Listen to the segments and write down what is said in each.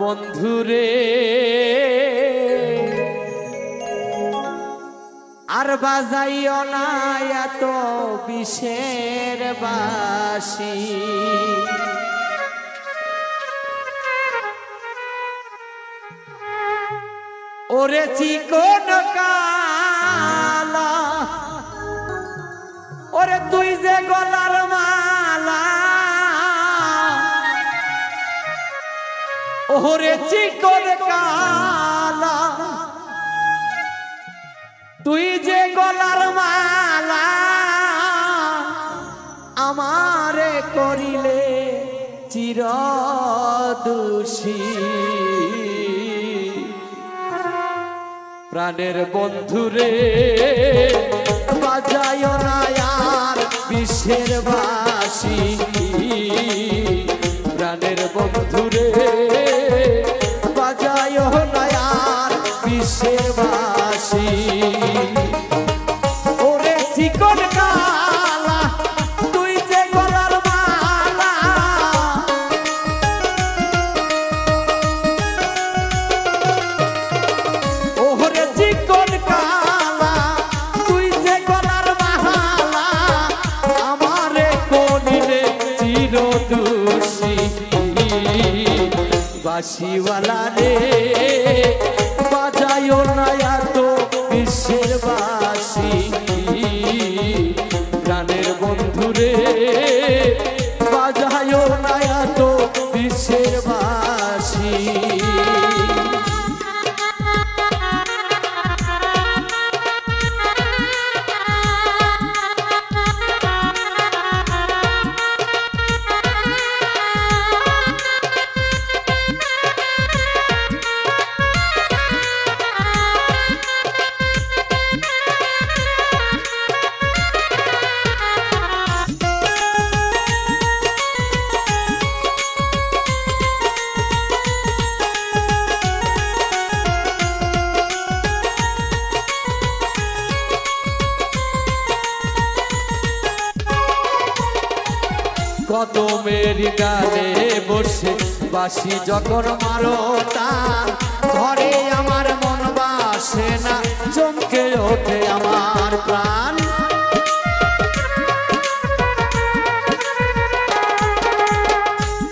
বন্ধুরে আর বাজাইও না এত বিষের বাঁশি ওরে চিকন কালা ওরে তুই যে গলার মালা ওরে চিকন কালা তুই যে গলার মালা আমারে করিলে চিরদোষী প্রাণের বন্ধুরে বাজায়ো না আর বিষের বাঁশি প্রাণের বন্ধুরে বাজায়ো না আর বিষের বাঁশি ওরে চিকন কালা তুই যে গলার মালা ওরে চিকন কালা তুই যে গলার মালা আমারে করিলে চিরদোষী বাঁশিওয়ালা রে বাজায়ো না এত বিষের বাঁশি প্রাণের বন্ধুরে বাজায়ো না এত বিষের বাঁশি কদমের ডালে বসে বাঁশি যখন মারো তার ঘরে আমার মন বাসে না চমকে ওঠে আমার প্রাণ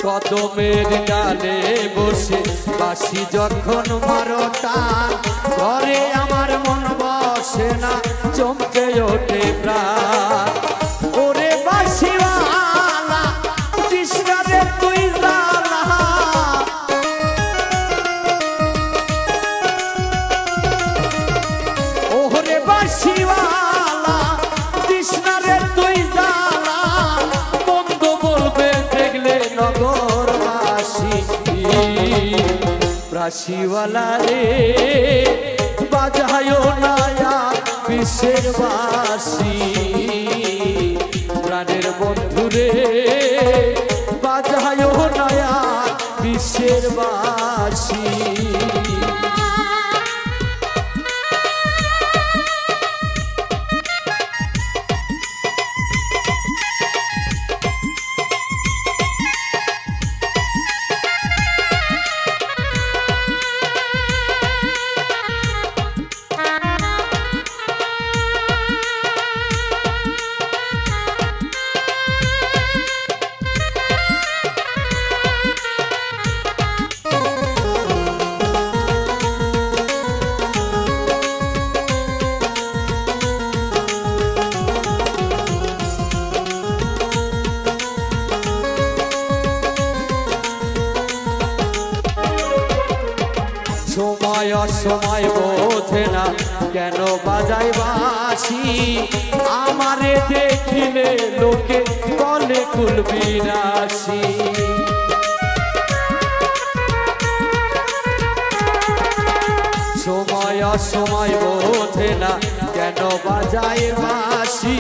কদমের ডালে বসে বাঁশি যখন মারো তার ঘরে আমার মন বসে না চমকে ওঠে প্রাণ ওরে বাঁশিওয়ালা কৃষ্ণরে তুই জালা ওরে বাঁশিওয়ালা কৃষ্ণরে তুই জালা মন্দ বলবে দেখলে নগরবাসী বাঁশিওয়ালা রে বাজায়ো না বিষের বাঁশি প্রাণের বন্ধুরে বাজায়ো না বিষের বাঁশি সময় অসময় বোঝে না কেন বাজাই বাঁশি আমারে দেখিলে লোকে বলে কুলবিনাশী সময় অসময় বোঝে না কেন বাজাই বাঁশি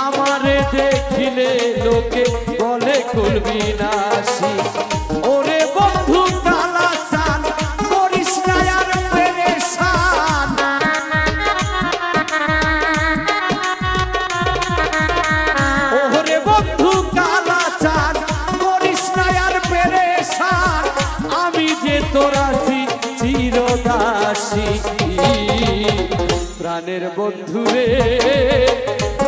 আমারে দেখিলে লোকে বলে কুলবিনাশী ওরে বন্ধু কালা চান করিস না আর পেরেশান ওরে বন্ধু কালা চান করিস না আর পেরেশান আমি যে তোরাছি চিরদাসী প্রাণের বন্ধুরে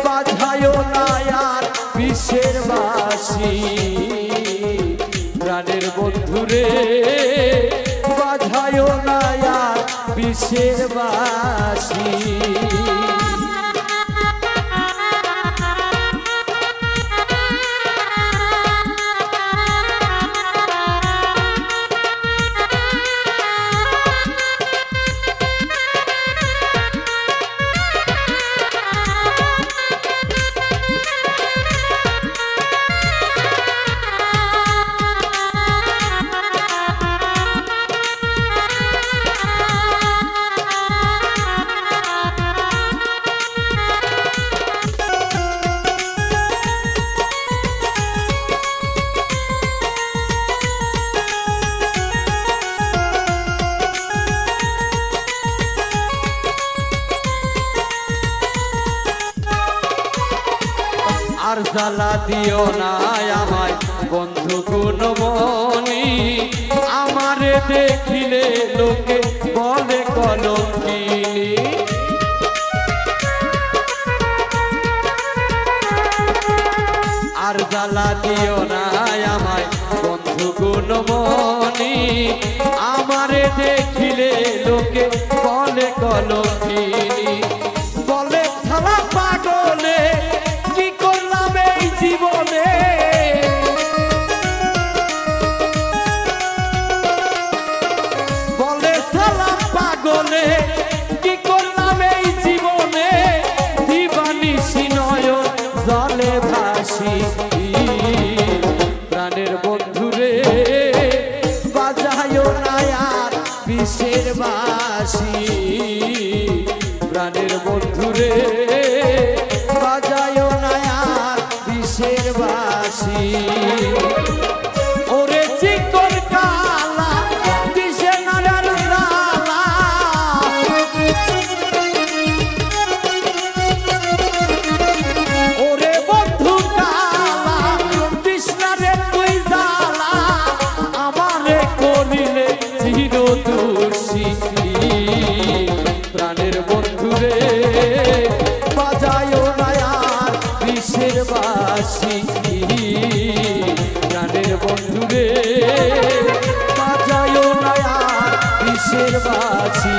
বাজায় না আর বিশ্বের বাসী প্রাণের বন্ধুরে বাজায় না আর বিশ্বের বাসী আর জ্বালা দিও না আমায় বন্ধু গুণমণি আমারে দেখিলে লোকে বলে কলঙ্কিনী আর জ্বালা দিও না আমায় বন্ধু গুণমণি আমারে দেখিলে লোকে বলে কলঙ্কিনী বলে ছাড়া পাগলে জীবনে বলে সালাম পাগলে কি করলাম এই জীবনে দিবানিশি নয়ন জলে ভাসি প্রাণের বন্ধুরে বাজায় না আর বিশ্বের বাসী প্রাণের বন্ধুরে বাজায় না আর বিশ্বের বাসী ওরে চিকন কালা দিশে নারার জালা ওরে বন্ধু কালা কৃষ্ণারে তুই জালা আমারে করিলে চিরদোষী প্রাণের বন্ধুরে বাজায় না আর বিশ্বের বাসী প্রাণের বন্ধুরে বাজায় না আর বিশ্বের বাসী।